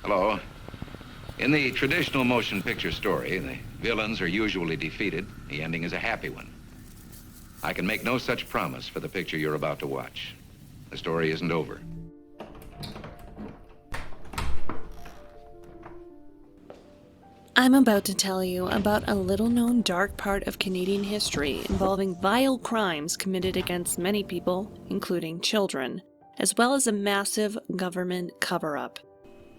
Hello. In the traditional motion picture story, the villains are usually defeated. The ending is a happy one. I can make no such promise for the picture you're about to watch. The story isn't over. I'm about to tell you about a little-known dark part of Canadian history involving vile crimes committed against many people, including children, as well as a massive government cover-up.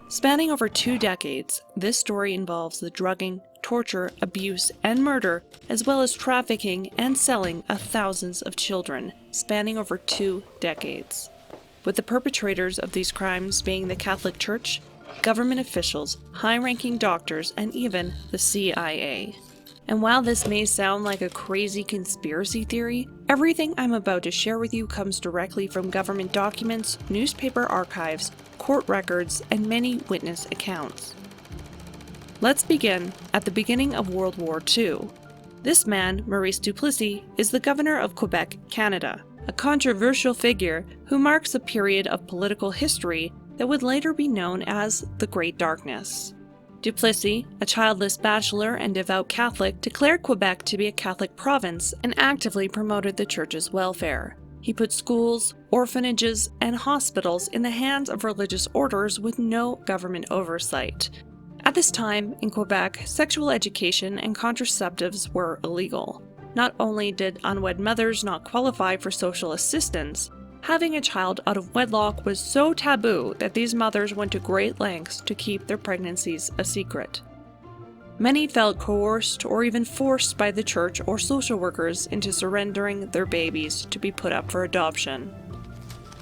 Spanning over 2 decades, this story involves the drugging, torture, abuse, and murder, as well as trafficking and selling of thousands of children, spanning over 2 decades. With the perpetrators of these crimes being the Catholic Church, government officials, high-ranking doctors, and even the CIA. And while this may sound like a crazy conspiracy theory, everything I'm about to share with you comes directly from government documents, newspaper archives, court records, and many witness accounts. Let's begin at the beginning of World War II. This man, Maurice Duplessis, is the governor of Quebec, Canada, a controversial figure who marks a period of political history that would later be known as the Great Darkness. Duplessis, a childless bachelor and devout Catholic, declared Quebec to be a Catholic province and actively promoted the church's welfare. He put schools, orphanages, and hospitals in the hands of religious orders with no government oversight. At this time, in Quebec, sexual education and contraceptives were illegal. Not only did unwed mothers not qualify for social assistance, having a child out of wedlock was so taboo that these mothers went to great lengths to keep their pregnancies a secret. Many felt coerced or even forced by the church or social workers into surrendering their babies to be put up for adoption.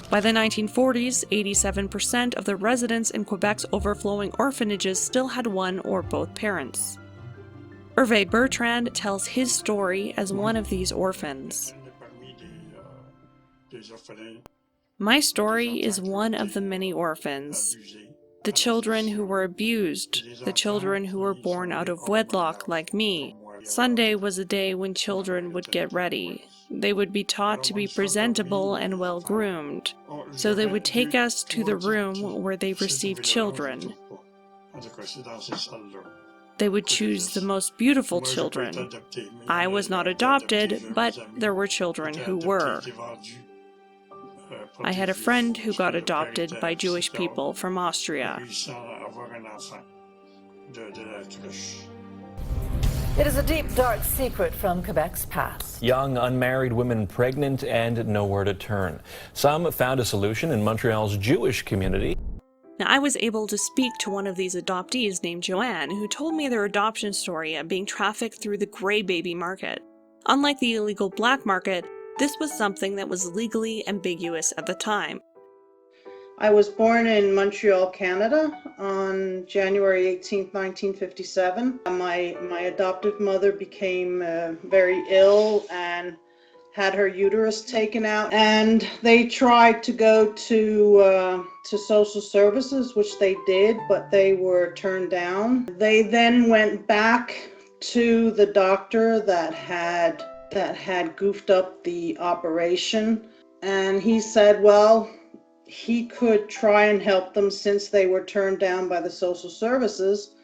By the 1940s, 87% of the residents in Quebec's overflowing orphanages still had one or both parents. Herve Bertrand tells his story as one of these orphans. My story is one of the many orphans. The children who were abused, the children who were born out of wedlock like me. Sunday was a day when children would get ready. They would be taught to be presentable and well-groomed. So they would take us to the room where they received children. They would choose the most beautiful children. I was not adopted, but there were children who were. I had a friend who got adopted by Jewish people from Austria. It is a deep, dark secret from Quebec's past. Young, unmarried women pregnant and nowhere to turn. Some found a solution in Montreal's Jewish community. Now, I was able to speak to one of these adoptees named Joanne, who told me their adoption story of being trafficked through the gray baby market. Unlike the illegal black market, this was something that was legally ambiguous at the time. I was born in Montreal, Canada on January 18, 1957. My adoptive mother became very ill and had her uterus taken out, and they tried to go to social services, which they did, but they were turned down. They then went back to the doctor that had goofed up the operation, and he said, well, he could try and help them since they were turned down by the social services,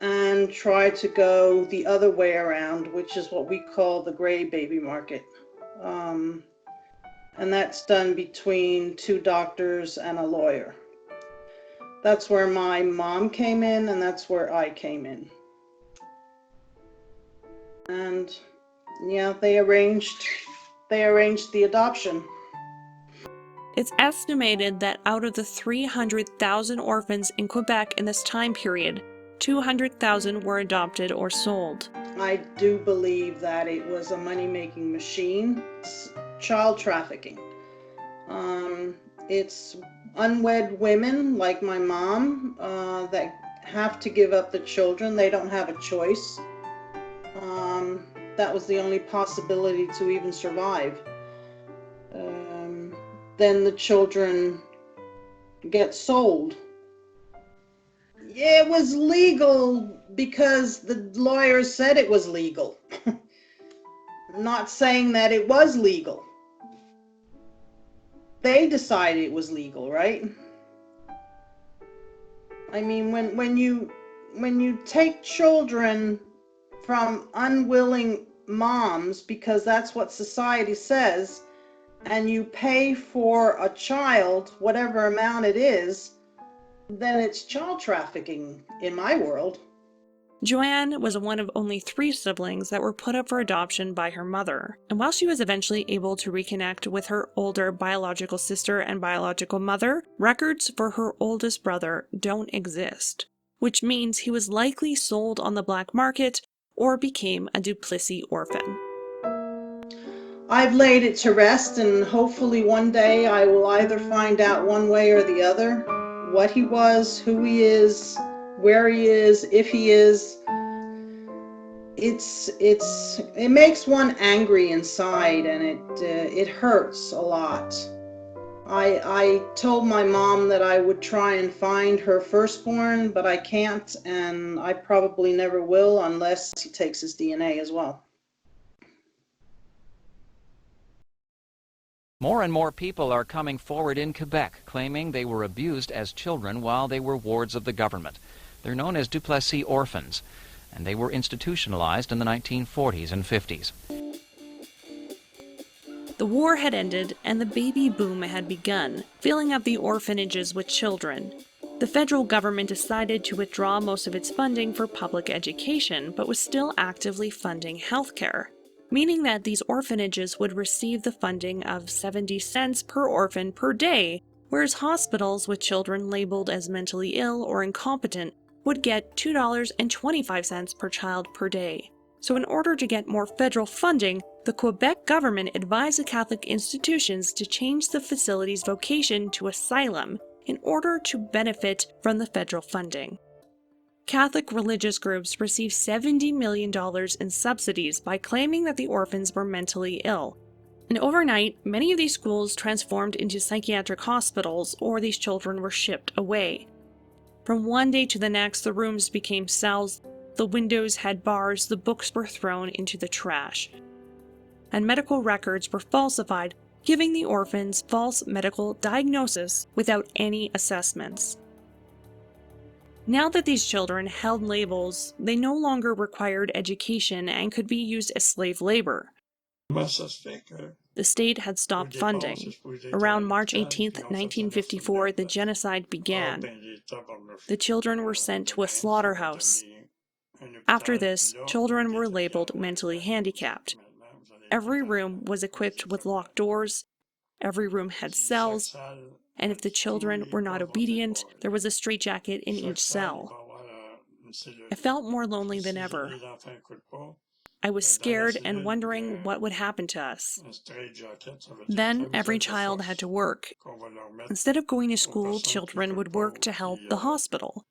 and try to go the other way around, which is what we call the gray baby market. And that's done between 2 doctors and a lawyer. That's where my mom came in, and that's where I came in. And yeah, they arranged the adoption. It's estimated that out of the 300,000 orphans in Quebec in this time period, 200,000 were adopted or sold. I do believe that it was a money-making machine. It's child trafficking. It's unwed women like my mom that have to give up the children. They don't have a choice. That was the only possibility to even survive. Then the children get sold. It was legal because the lawyers said it was legal. Not saying that it was legal. They decided it was legal, right? I mean, when you take children from unwilling moms, because that's what society says, and you pay for a child, whatever amount it is, then it's child trafficking in my world. Joanne was one of only 3 siblings that were put up for adoption by her mother, and while she was eventually able to reconnect with her older biological sister and biological mother, records for her oldest brother don't exist, which means he was likely sold on the black market or became a Duplessis orphan. I've laid it to rest, and hopefully one day I will either find out one way or the other what he was, who he is, where he is, if he is. It makes one angry inside, and it hurts a lot. I told my mom that I would try and find her firstborn, but I can't, and I probably never will unless he takes his DNA as well. More and more people are coming forward in Quebec, claiming they were abused as children while they were wards of the government. They're known as Duplessis orphans, and they were institutionalized in the 1940s and 50s. The war had ended, and the baby boom had begun, filling up the orphanages with children. The federal government decided to withdraw most of its funding for public education, but was still actively funding healthcare, meaning that these orphanages would receive the funding of 70 cents per orphan per day, whereas hospitals with children labeled as mentally ill or incompetent would get $2.25 per child per day. So in order to get more federal funding, the Quebec government advised the Catholic institutions to change the facility's vocation to asylum in order to benefit from the federal funding. Catholic religious groups received $70 million in subsidies by claiming that the orphans were mentally ill. And overnight, many of these schools transformed into psychiatric hospitals, or these children were shipped away. From one day to the next, the rooms became cells, the windows had bars, the books were thrown into the trash. And medical records were falsified, giving the orphans false medical diagnosis without any assessments. Now that these children held labels, they no longer required education and could be used as slave labor. The state had stopped funding. Around March 18, 1954, the genocide began. The children were sent to a slaughterhouse. After this, children were labeled mentally handicapped. Every room was equipped with locked doors, every room had cells, and if the children were not obedient, there was a straitjacket in each cell. I felt more lonely than ever. I was scared and wondering what would happen to us. Then every child had to work. Instead of going to school, children would work to help the hospital.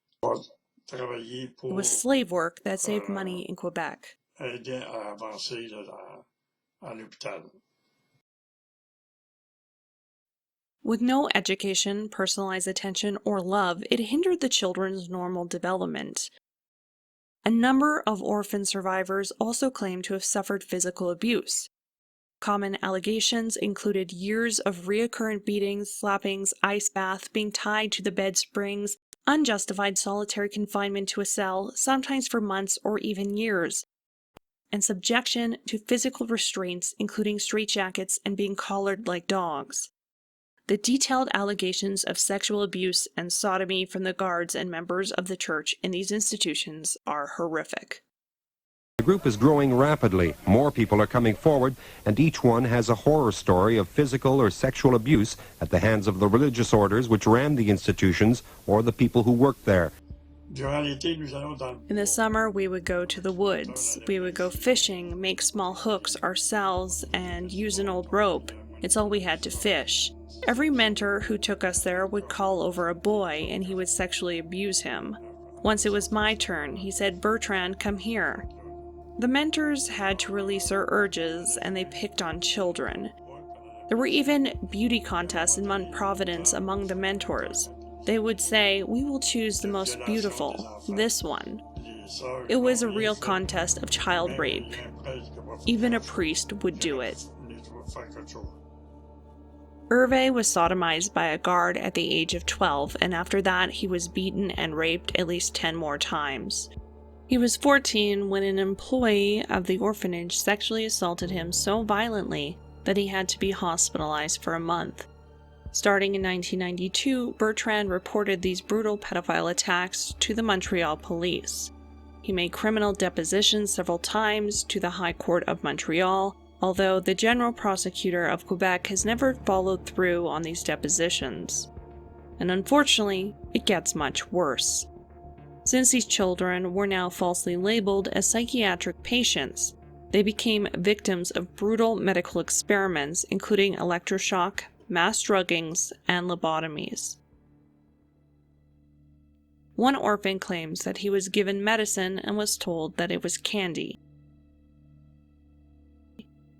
It was slave work that saved money in Quebec. With no education, personalized attention, or love, it hindered the children's normal development. A number of orphan survivors also claim to have suffered physical abuse. Common allegations included years of recurrent beatings, slappings, ice bath, being tied to the bed springs, unjustified solitary confinement to a cell, sometimes for months or even years, and subjection to physical restraints, including straitjackets and being collared like dogs. The detailed allegations of sexual abuse and sodomy from the guards and members of the church in these institutions are horrific. The group is growing rapidly. More people are coming forward, and each one has a horror story of physical or sexual abuse at the hands of the religious orders which ran the institutions or the people who worked there. In the summer, we would go to the woods. We would go fishing, make small hooks ourselves, and use an old rope. It's all we had to fish. Every mentor who took us there would call over a boy, and he would sexually abuse him. Once it was my turn, he said, "Bertrand, come here." The mentors had to release their urges, and they picked on children. There were even beauty contests in Mont Providence among the mentors. They would say, "We will choose the most beautiful, this one." It was a real contest of child rape. Even a priest would do it. Herve was sodomized by a guard at the age of 12, and after that he was beaten and raped at least 10 more times. He was 14 when an employee of the orphanage sexually assaulted him so violently that he had to be hospitalized for a month. Starting in 1992, Bertrand reported these brutal pedophile attacks to the Montreal police. He made criminal depositions several times to the High Court of Montreal, although the General Prosecutor of Quebec has never followed through on these depositions. And unfortunately, it gets much worse. Since these children were now falsely labeled as psychiatric patients, they became victims of brutal medical experiments, including electroshock, mass druggings, and lobotomies. One orphan claims that he was given medicine and was told that it was candy.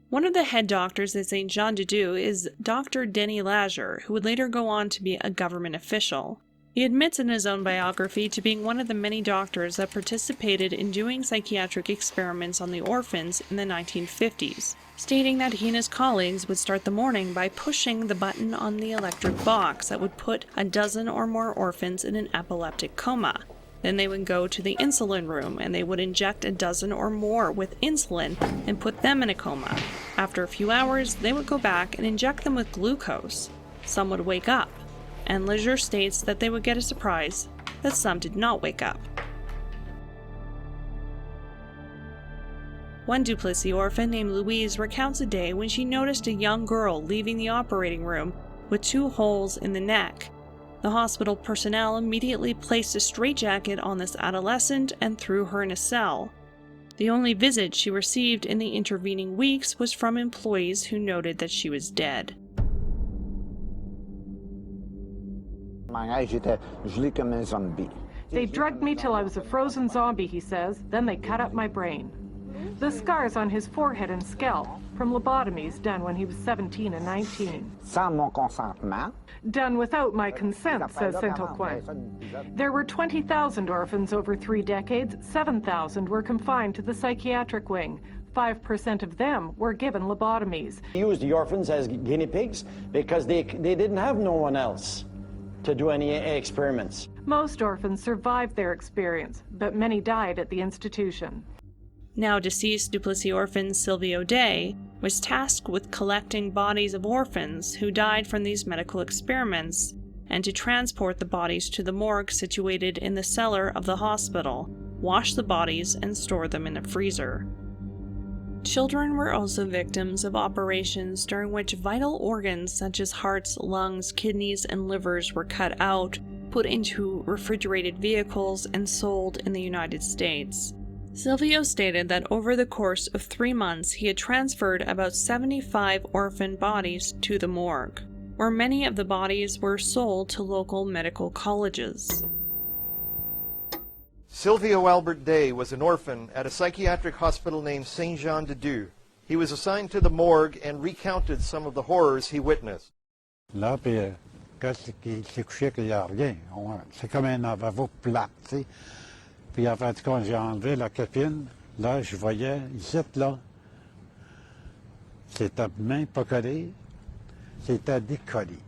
One of the head doctors at St. Jean de Dieu is Dr. Denis Lager, who would later go on to be a government official. He admits in his own biography to being one of the many doctors that participated in doing psychiatric experiments on the orphans in the 1950s, stating that he and his colleagues would start the morning by pushing the button on the electric box that would put a dozen or more orphans in an epileptic coma. Then they would go to the insulin room and they would inject a dozen or more with insulin and put them in a coma. After a few hours, they would go back and inject them with glucose. Some would wake up, and Leger states that they would get a surprise that some did not wake up. One Duplessis orphan named Louise recounts a day when she noticed a young girl leaving the operating room with 2 holes in the neck. The hospital personnel immediately placed a straitjacket on this adolescent and threw her in a cell. The only visit she received in the intervening weeks was from employees who noted that she was dead. They drugged me till I was a frozen zombie, he says, then they cut up my brain. The scars on his forehead and scalp from lobotomies done when he was 17 and 19. Done without my consent, says Saint-Aucoin. There were 20,000 orphans over 3 decades. 7,000 were confined to the psychiatric wing. 5% of them were given lobotomies. He used the orphans as guinea pigs because they didn't have no one else to do any experiments. Most orphans survived their experience, but many died at the institution. Now deceased Duplessis orphan Sylvie Audet was tasked with collecting bodies of orphans who died from these medical experiments and to transport the bodies to the morgue situated in the cellar of the hospital, wash the bodies, and store them in a freezer. Children were also victims of operations during which vital organs such as hearts, lungs, kidneys, and livers were cut out, put into refrigerated vehicles, and sold in the United States. Silvio stated that over the course of 3 months he had transferred about 75 orphan bodies to the morgue, where many of the bodies were sold to local medical colleges. Silvio Albert Day was an orphan at a psychiatric hospital named Saint Jean de Dieu. He was assigned to the morgue and recounted some of the horrors he witnessed. Là, puis quand il s'est couché qu'il n'y a rien, c'est comme un lavabo plat, tu sais. Puis en fait, quand j'ai enlevé la copine, là, je voyais, ici, là, c'était même pas collé, c'était décollé.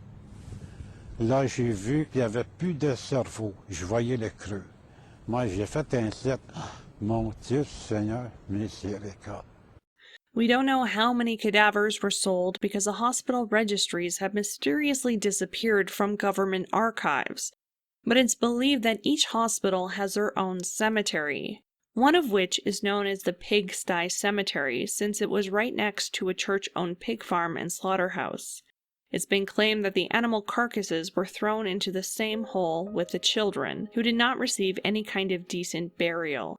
Là, j'ai vu qu'il n'y avait plus de cerveau. Je voyais le creux. Moi, j'ai fait un set. Mon Dieu, Seigneur, miséricorde. We don't know how many cadavers were sold because the hospital registries have mysteriously disappeared from government archives, but it's believed that each hospital has their own cemetery, one of which is known as the Pigsty Cemetery since it was right next to a church-owned pig farm and slaughterhouse. It's been claimed that the animal carcasses were thrown into the same hole with the children, who did not receive any kind of decent burial.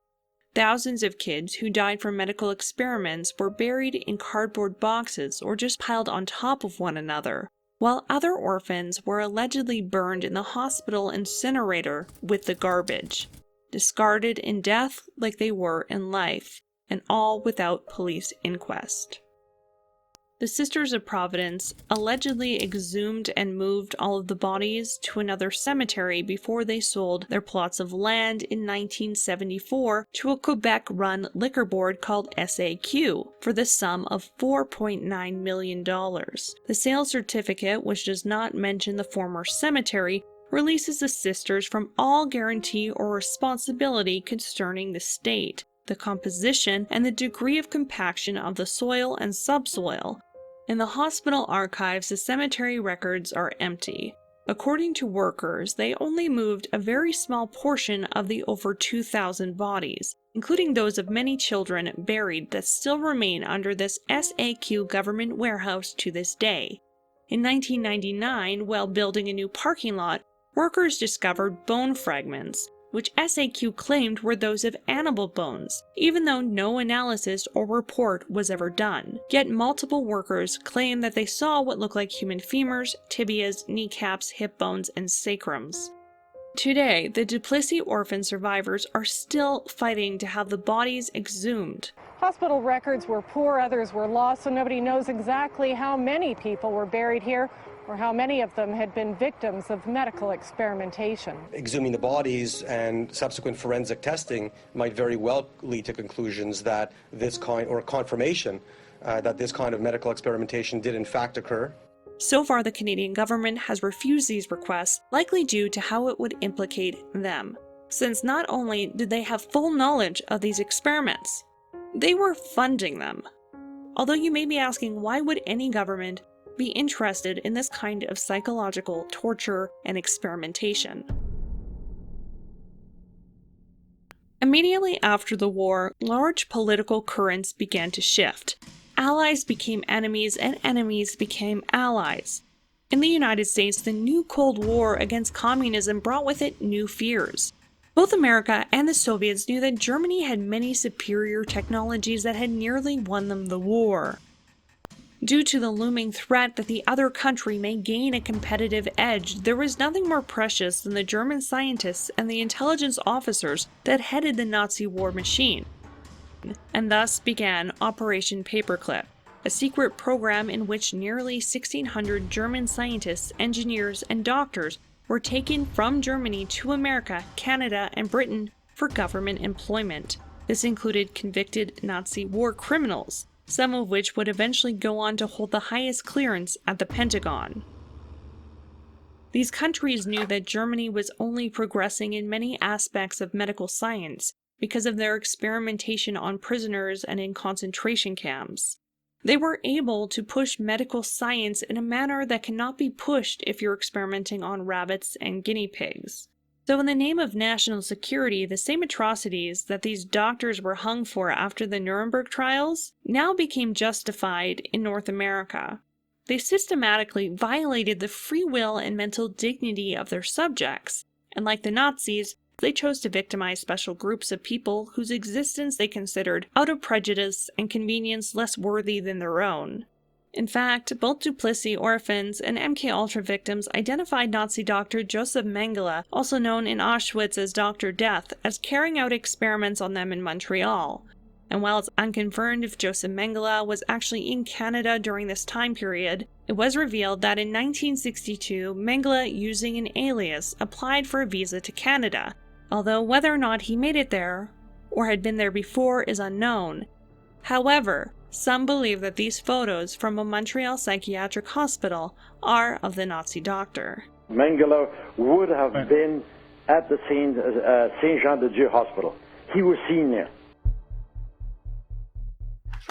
Thousands of kids who died from medical experiments were buried in cardboard boxes or just piled on top of one another, while other orphans were allegedly burned in the hospital incinerator with the garbage, discarded in death like they were in life, and all without police inquest. The Sisters of Providence allegedly exhumed and moved all of the bodies to another cemetery before they sold their plots of land in 1974 to a Quebec-run liquor board called SAQ for the sum of $4.9 million. The sales certificate, which does not mention the former cemetery, releases the sisters from all guarantee or responsibility concerning the state, the composition, and the degree of compaction of the soil and subsoil. In the hospital archives, the cemetery records are empty. According to workers, they only moved a very small portion of the over 2,000 bodies, including those of many children buried that still remain under this SAQ government warehouse to this day. In 1999, while building a new parking lot, workers discovered bone fragments, which SAQ claimed were those of animal bones, even though no analysis or report was ever done. Yet multiple workers claim that they saw what looked like human femurs, tibias, kneecaps, hip bones, and sacrums. Today, the Duplessis orphan survivors are still fighting to have the bodies exhumed. Hospital records were poor, others were lost, so nobody knows exactly how many people were buried here or how many of them had been victims of medical experimentation. Exhuming the bodies and subsequent forensic testing might very well lead to conclusions that this kind, or confirmation that this kind of medical experimentation did in fact occur. So far, the Canadian government has refused these requests, likely due to how it would implicate them, since not only did they have full knowledge of these experiments, they were funding them. Although you may be asking, why would any government be interested in this kind of psychological torture and experimentation? Immediately after the war, large political currents began to shift. Allies became enemies and enemies became allies. In the United States, the new Cold War against communism brought with it new fears. Both America and the Soviets knew that Germany had many superior technologies that had nearly won them the war. Due to the looming threat that the other country may gain a competitive edge, there was nothing more precious than the German scientists and the intelligence officers that headed the Nazi war machine. And thus began Operation Paperclip, a secret program in which nearly 1,600 German scientists, engineers, and doctors were taken from Germany to America, Canada, and Britain for government employment. This included convicted Nazi war criminals, some of which would eventually go on to hold the highest clearance at the Pentagon. These countries knew that Germany was only progressing in many aspects of medical science because of their experimentation on prisoners and in concentration camps. They were able to push medical science in a manner that cannot be pushed if you're experimenting on rabbits and guinea pigs. So in the name of national security, the same atrocities that these doctors were hung for after the Nuremberg trials now became justified in North America. They systematically violated the free will and mental dignity of their subjects, and like the Nazis, they chose to victimize special groups of people whose existence they considered out of prejudice and convenience less worthy than their own. In fact, both Duplessis orphans and MKUltra victims identified Nazi doctor Joseph Mengele, also known in Auschwitz as Dr. Death, as carrying out experiments on them in Montreal. And while it's unconfirmed if Joseph Mengele was actually in Canada during this time period, it was revealed that in 1962, Mengele, using an alias, applied for a visa to Canada, although whether or not he made it there, or had been there before, is unknown. However, some believe that these photos from a Montreal psychiatric hospital are of the Nazi doctor. Mengele would have been at the scene, Saint Jean de Dieu Hospital. He was seen there.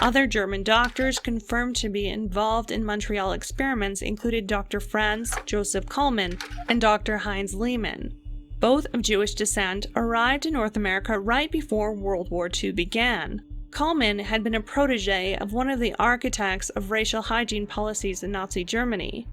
Other German doctors confirmed to be involved in Montreal experiments included Dr. Franz Joseph Kuhlmann and Dr. Heinz Lehmann. Both of Jewish descent arrived in North America right before World War II began. Kuhlmann had been a protege of one of the architects of racial hygiene policies in Nazi Germany,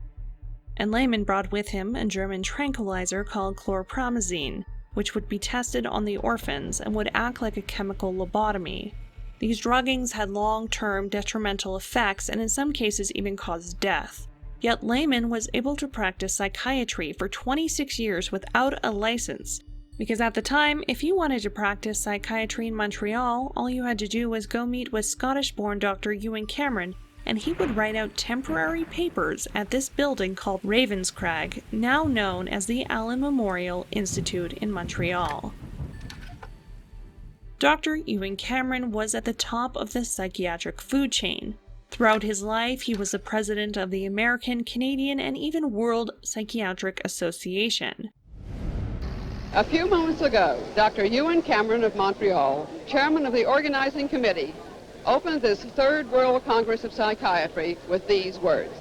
and Lehmann brought with him a German tranquilizer called chlorpromazine, which would be tested on the orphans and would act like a chemical lobotomy. These druggings had long-term detrimental effects and in some cases even caused death. Yet Lehmann was able to practice psychiatry for 26 years without a license, because at the time, if you wanted to practice psychiatry in Montreal, all you had to do was go meet with Scottish-born Dr. Ewan Cameron, and he would write out temporary papers at this building called Ravenscrag, now known as the Allen Memorial Institute in Montreal. Dr. Ewan Cameron was at the top of the psychiatric food chain. Throughout his life, he was the president of the American, Canadian, and even World Psychiatric Association. A few moments ago, Dr. Ewan Cameron of Montreal, chairman of the organizing committee, opened this Third World Congress of Psychiatry with these words.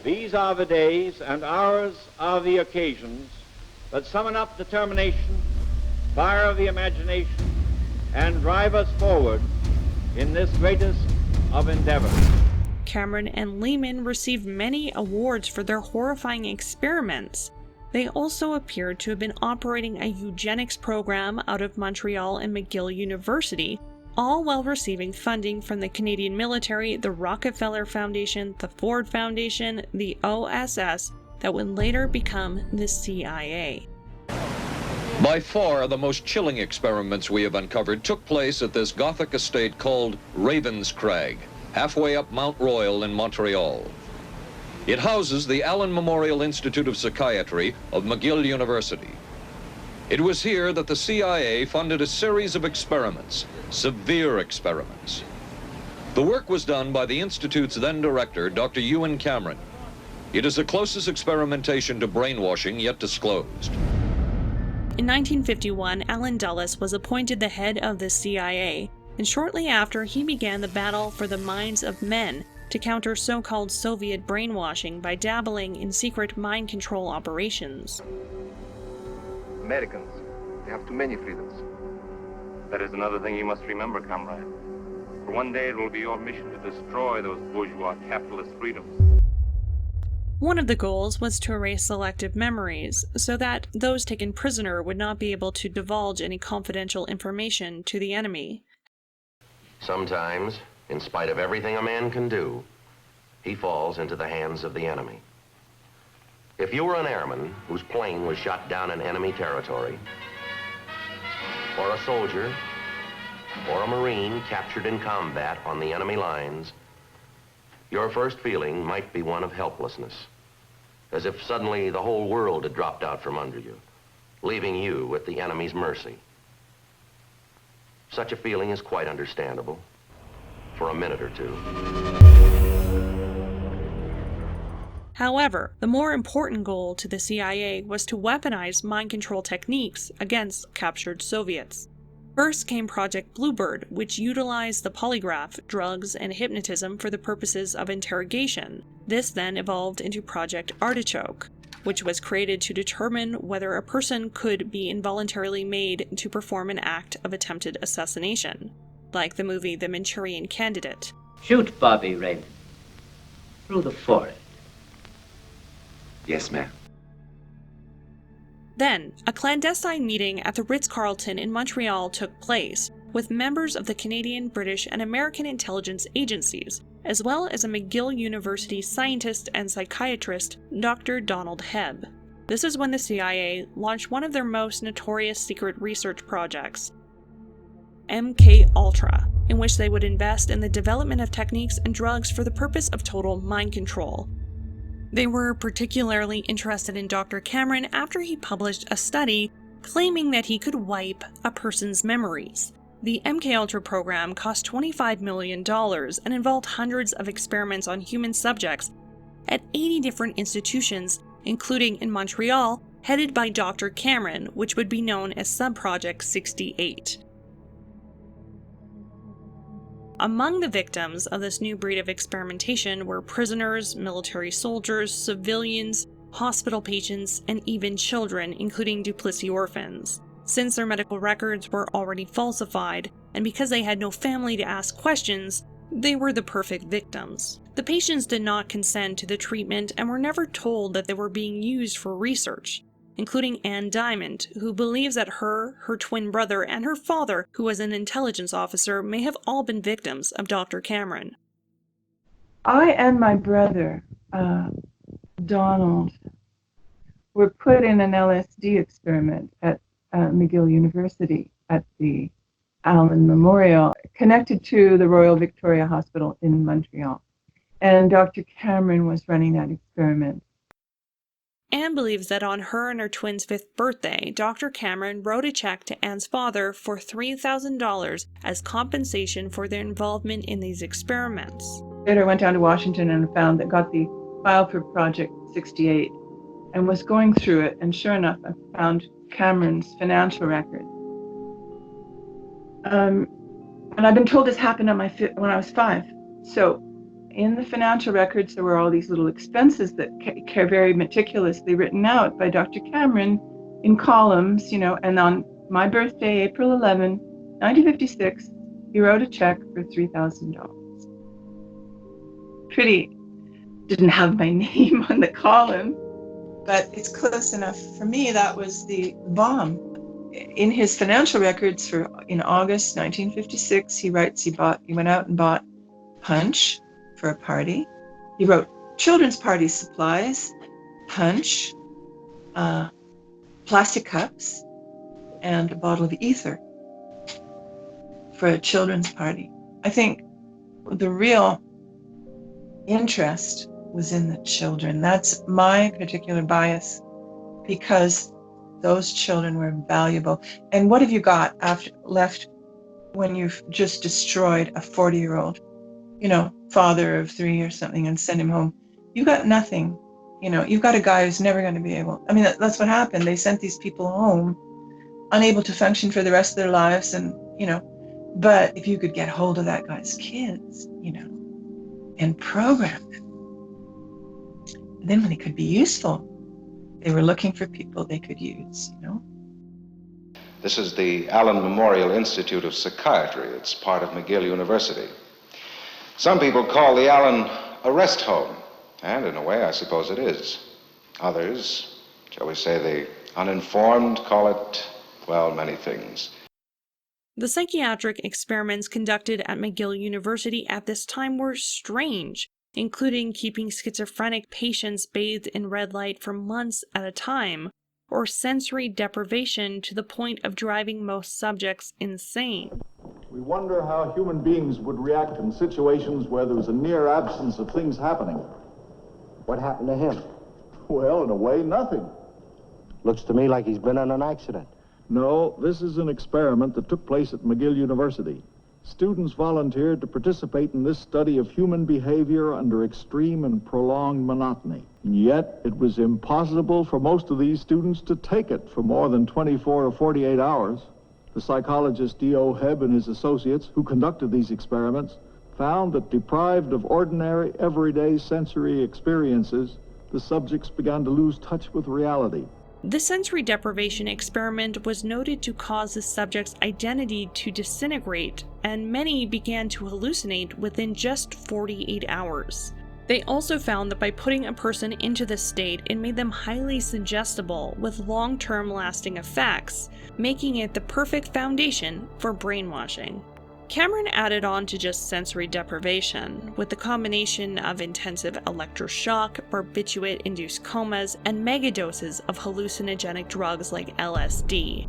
These are the days and hours are the occasions that summon up determination, fire the imagination, and drive us forward in this greatest of endeavors. Cameron and Lehman received many awards for their horrifying experiments. They also appeared to have been operating a eugenics program out of Montreal and McGill University, all while receiving funding from the Canadian military, the Rockefeller Foundation, the Ford Foundation, the OSS, that would later become the CIA. By far, the most chilling experiments we have uncovered took place at this Gothic estate called Ravenscrag, halfway up Mount Royal in Montreal. It houses the Allen Memorial Institute of Psychiatry of McGill University. It was here that the CIA funded a series of experiments, severe experiments. The work was done by the Institute's then director, Dr. Ewan Cameron. It is the closest experimentation to brainwashing yet disclosed. In 1951, Allen Dulles was appointed the head of the CIA, and shortly after he began the battle for the minds of men to counter so-called Soviet brainwashing by dabbling in secret mind control operations. Americans, they have too many freedoms. That is another thing you must remember, comrade. For one day it will be your mission to destroy those bourgeois capitalist freedoms. One of the goals was to erase selective memories, so that those taken prisoner would not be able to divulge any confidential information to the enemy. Sometimes, in spite of everything a man can do, he falls into the hands of the enemy. If you were an airman whose plane was shot down in enemy territory, or a soldier, or a Marine captured in combat on the enemy lines, your first feeling might be one of helplessness, as if suddenly the whole world had dropped out from under you, leaving you at the enemy's mercy. Such a feeling is quite understandable for a minute or two. However, the more important goal to the CIA was to weaponize mind control techniques against captured Soviets. First came Project Bluebird, which utilized the polygraph, drugs, and hypnotism for the purposes of interrogation. This then evolved into Project Artichoke, which was created to determine whether a person could be involuntarily made to perform an act of attempted assassination, like the movie The Manchurian Candidate. Shoot Bobby Raymond through the forehead. Yes, ma'am. Then, a clandestine meeting at the Ritz-Carlton in Montreal took place, with members of the Canadian, British, and American intelligence agencies, as well as a McGill University scientist and psychiatrist, Dr. Donald Hebb. This is when the CIA launched one of their most notorious secret research projects, MK-Ultra, in which they would invest in the development of techniques and drugs for the purpose of total mind control. They were particularly interested in Dr. Cameron after he published a study claiming that he could wipe a person's memories. The MK-Ultra program cost $25 million and involved hundreds of experiments on human subjects at 80 different institutions, including in Montreal, headed by Dr. Cameron, which would be known as Subproject 68. Among the victims of this new breed of experimentation were prisoners, military soldiers, civilians, hospital patients, and even children, including Duplessis orphans. Since their medical records were already falsified, and because they had no family to ask questions, they were the perfect victims. The patients did not consent to the treatment and were never told that they were being used for research, including Anne Diamond, who believes that her twin brother, and her father, who was an intelligence officer, may have all been victims of Dr. Cameron. I and my brother, Donald, were put in an LSD experiment at McGill University at the Allen Memorial, connected to the Royal Victoria Hospital in Montreal. And Dr. Cameron was running that experiment. Anne believes that on her and her twin's 5th birthday, Dr. Cameron wrote a check to Anne's father for $3,000 as compensation for their involvement in these experiments. Later I went down to Washington and got the file for Project 68 and was going through it, and sure enough, I found Cameron's financial record. And I've been told this happened on when I was 5. So in the financial records, there were all these little expenses that are very meticulously written out by Dr. Cameron in columns, and on my birthday, April 11, 1956, he wrote a check for $3,000. Didn't have my name on the column, but it's close enough. For me, that was the bomb. In his financial records in August 1956, he writes he went out and bought punch for a party. He wrote children's party supplies, punch, plastic cups, and a bottle of ether for a children's party. I think the real interest was in the children. That's my particular bias, because those children were valuable. And what have you got left when you've just destroyed a 40-year-old, father of 3 or something, and send him home? You got nothing. You've got a guy who's never going to be able. I mean, that's what happened. They sent these people home, unable to function for the rest of their lives, and But if you could get hold of that guy's kids, and program them, then when they could be useful, they were looking for people they could use. This is the Allen Memorial Institute of Psychiatry. It's part of McGill University. Some people call the Allen a rest home, and in a way, I suppose it is. Others, shall we say the uninformed, call it, well, many things. The psychiatric experiments conducted at McGill University at this time were strange, including keeping schizophrenic patients bathed in red light for months at a time, or sensory deprivation to the point of driving most subjects insane. We wonder how human beings would react in situations where there was a near absence of things happening. What happened to him? Well, in a way, nothing. Looks to me like he's been in an accident. No, this is an experiment that took place at McGill University. Students volunteered to participate in this study of human behavior under extreme and prolonged monotony. And yet, it was impossible for most of these students to take it for more than 24 or 48 hours. The psychologist D.O. Hebb and his associates, who conducted these experiments, found that deprived of ordinary, everyday sensory experiences, the subjects began to lose touch with reality. The sensory deprivation experiment was noted to cause the subject's identity to disintegrate, and many began to hallucinate within just 48 hours. They also found that by putting a person into this state, it made them highly suggestible with long-term lasting effects, making it the perfect foundation for brainwashing. Cameron added on to just sensory deprivation, with the combination of intensive electroshock, barbiturate-induced comas, and megadoses of hallucinogenic drugs like LSD.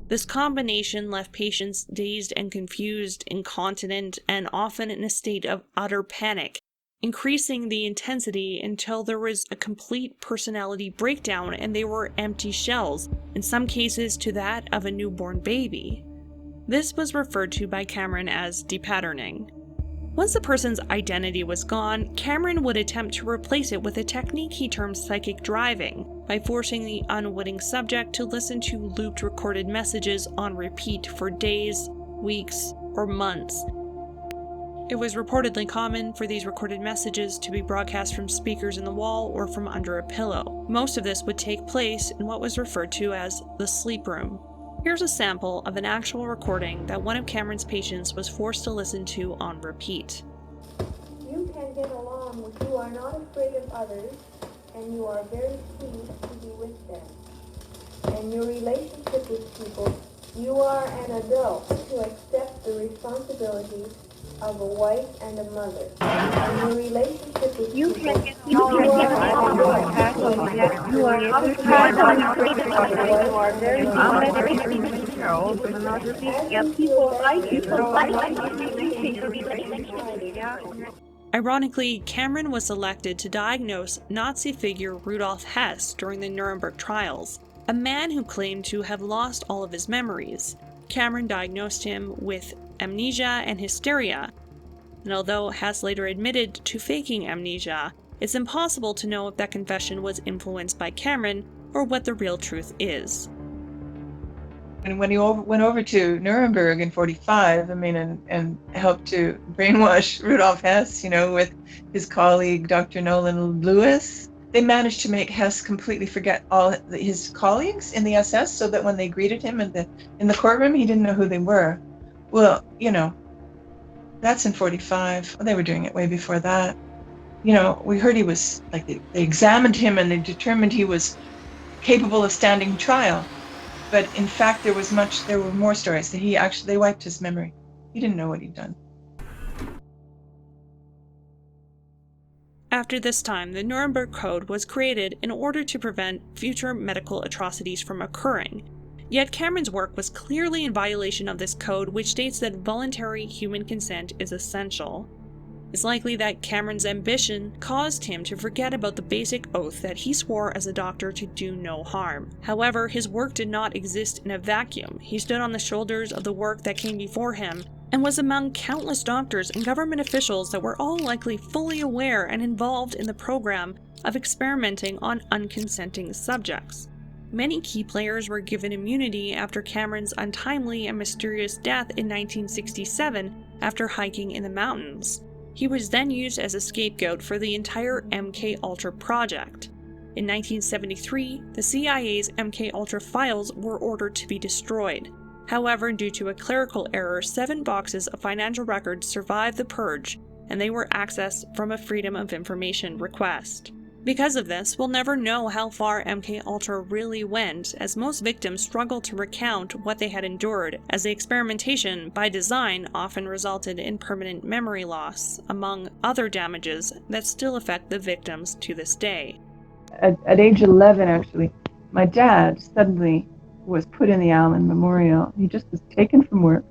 This combination left patients dazed and confused, incontinent, and often in a state of utter panic, increasing the intensity until there was a complete personality breakdown and they were empty shells, in some cases to that of a newborn baby. This was referred to by Cameron as depatterning. Once the person's identity was gone, Cameron would attempt to replace it with a technique he termed psychic driving, by forcing the unwitting subject to listen to looped recorded messages on repeat for days, weeks, or months. It was reportedly common for these recorded messages to be broadcast from speakers in the wall or from under a pillow. Most of this would take place in what was referred to as the sleep room. Here's a sample of an actual recording that one of Cameron's patients was forced to listen to on repeat. You can get along with, you are not afraid of others, and you are very pleased to be with them. And your relationship with people, you are an adult to accept the responsibilities of a wife and a mother. And your relationship with people, you are Ironically, Cameron was selected to diagnose Nazi figure Rudolf Hess during the Nuremberg trials, a man who claimed to have lost all of his memories. Cameron diagnosed him with amnesia and hysteria, and although Hess later admitted to faking amnesia, it's impossible to know if that confession was influenced by Cameron or what the real truth is. And when he went over to Nuremberg in 45, and helped to brainwash Rudolf Hess, with his colleague Dr. Nolan Lewis, they managed to make Hess completely forget all his colleagues in the SS, so that when they greeted him in the courtroom, he didn't know who they were. Well, that's in 45. They were doing it way before that. We heard he was, they examined him and they determined he was capable of standing trial. But in fact, there were more stories that they wiped his memory. He didn't know what he'd done. After this time, the Nuremberg Code was created in order to prevent future medical atrocities from occurring. Yet Cameron's work was clearly in violation of this code, which states that voluntary human consent is essential. It's likely that Cameron's ambition caused him to forget about the basic oath that he swore as a doctor to do no harm. However, his work did not exist in a vacuum. He stood on the shoulders of the work that came before him, and was among countless doctors and government officials that were all likely fully aware and involved in the program of experimenting on unconsenting subjects. Many key players were given immunity after Cameron's untimely and mysterious death in 1967 after hiking in the mountains. He was then used as a scapegoat for the entire MKUltra project. In 1973, the CIA's MKUltra files were ordered to be destroyed. However, due to a clerical error, 7 boxes of financial records survived the purge, and they were accessed from a Freedom of Information request. Because of this, we'll never know how far MKUltra really went, as most victims struggle to recount what they had endured, as the experimentation, by design, often resulted in permanent memory loss, among other damages that still affect the victims to this day. At age 11, actually, my dad suddenly was put in the Allen Memorial. He just was taken from work.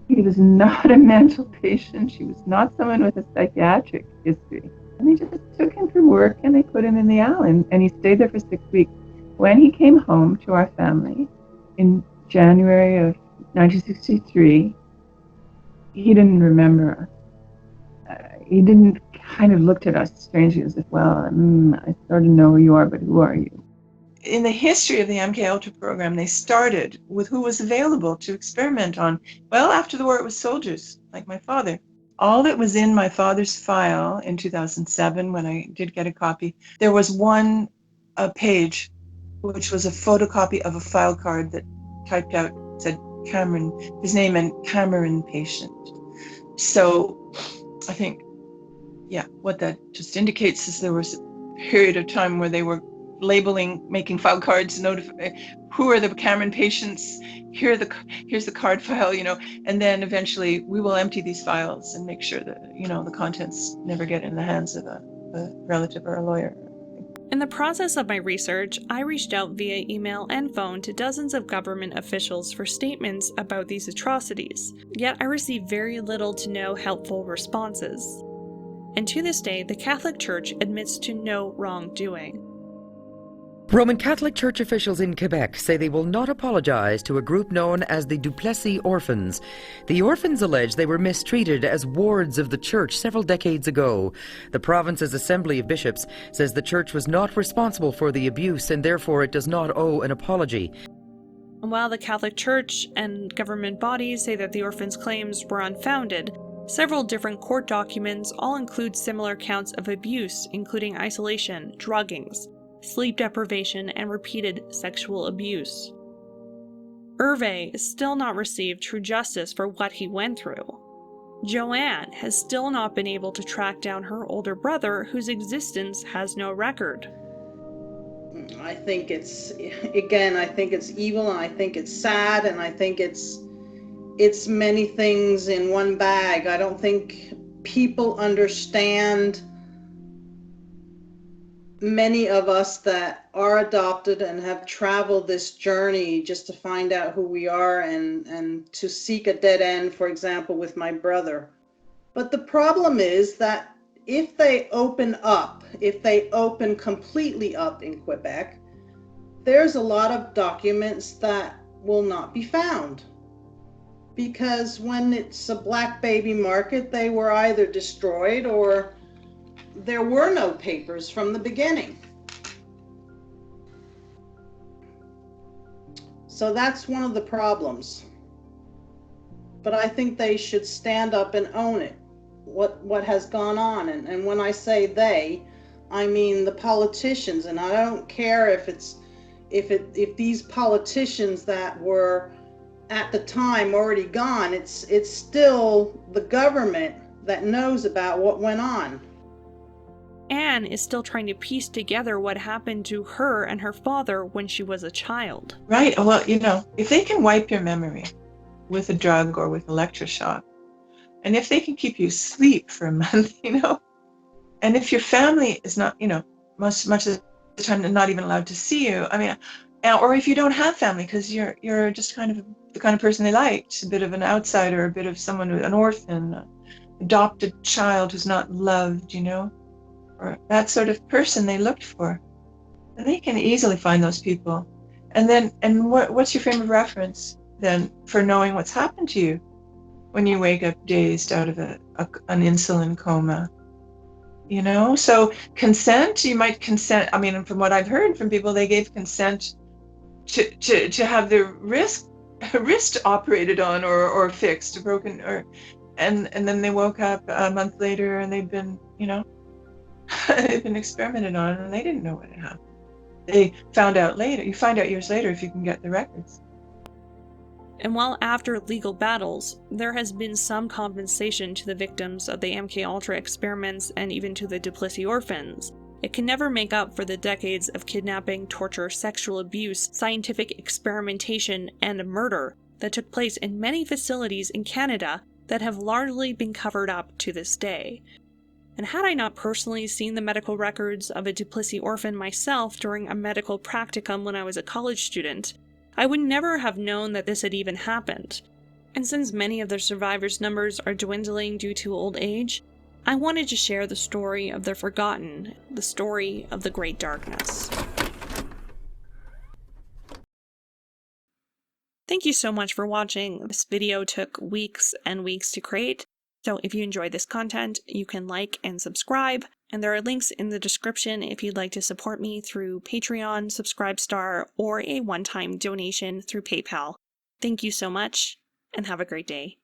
He was not a mental patient. She was not someone with a psychiatric history. And they just took him from work and they put him in the Allen, and he stayed there for 6 weeks. When he came home to our family in January of 1963, he didn't remember us. He didn't kind of looked at us strangely as if, well, I sort of know who you are, but who are you? In the history of the MKUltra program, they started with who was available to experiment on. Well, after the war, it was soldiers, like my father. All that was in my father's file in 2007, when I did get a copy, there was one page, which was a photocopy of a file card that typed out, said Cameron, his name, and Cameron patient. So I think, what that just indicates is there was a period of time where they were labeling, making file cards, notify who are the Cameron patients, here's the card file, and then eventually we will empty these files and make sure that, the contents never get in the hands of a relative or a lawyer. In the process of my research, I reached out via email and phone to dozens of government officials for statements about these atrocities, yet I received very little to no helpful responses. And to this day, the Catholic Church admits to no wrongdoing. Roman Catholic Church officials in Quebec say they will not apologize to a group known as the Duplessis Orphans. The orphans allege they were mistreated as wards of the church several decades ago. The province's Assembly of Bishops says the church was not responsible for the abuse and therefore it does not owe an apology. And while the Catholic Church and government bodies say that the orphans' claims were unfounded, several different court documents all include similar counts of abuse, including isolation, druggings, sleep deprivation, and repeated sexual abuse. Herve has still not received true justice for what he went through. Joanne has still not been able to track down her older brother, whose existence has no record. I think it's evil, and I think it's sad, and I think it's many things in one bag. I don't think people understand, many of us that are adopted and have traveled this journey just to find out who we are and to seek a dead end, for example, with my brother. But the problem is that if they open up, if they open completely up in Quebec, there's a lot of documents that will not be found. Because when it's a black baby market, they were either destroyed or there were no papers from the beginning. So that's one of the problems. But I think they should stand up and own it, what has gone on. And when I say they, I mean the politicians. And I don't care if these politicians that were at the time already gone, it's still the government that knows about what went on. Anne is still trying to piece together what happened to her and her father when she was a child. Right. Well, you know, if they can wipe your memory with a drug or with electroshock, and if they can keep you asleep for a month, you know, and if your family is not, you know, much of the time not even allowed to see you, I mean, or if you don't have family because you're just kind of the kind of person they liked, a bit of an outsider, a bit of someone who, an orphan, an adopted child who's not loved, you know, or that sort of person they looked for, and they can easily find those people. And then, and what's your frame of reference then for knowing what's happened to you when you wake up dazed out of an insulin coma? You know, so consent, you might consent. I mean, from what I've heard from people, they gave consent to have their wrist operated on or fixed, broken, or and then they woke up a month later and they've been, you know, they've been experimented on and they didn't know what had happened. They found out later. You find out years later if you can get the records. And while after legal battles, there has been some compensation to the victims of the MKUltra experiments and even to the Duplessis orphans, it can never make up for the decades of kidnapping, torture, sexual abuse, scientific experimentation, and murder that took place in many facilities in Canada that have largely been covered up to this day. And had I not personally seen the medical records of a Duplessis orphan myself during a medical practicum when I was a college student, I would never have known that this had even happened. And since many of the survivors' numbers are dwindling due to old age, I wanted to share the story of the forgotten, the story of the Great Darkness. Thank you so much for watching. This video took weeks and weeks to create, so if you enjoyed this content, you can like and subscribe, and there are links in the description if you'd like to support me through Patreon, Subscribestar, or a one-time donation through PayPal. Thank you so much, and have a great day.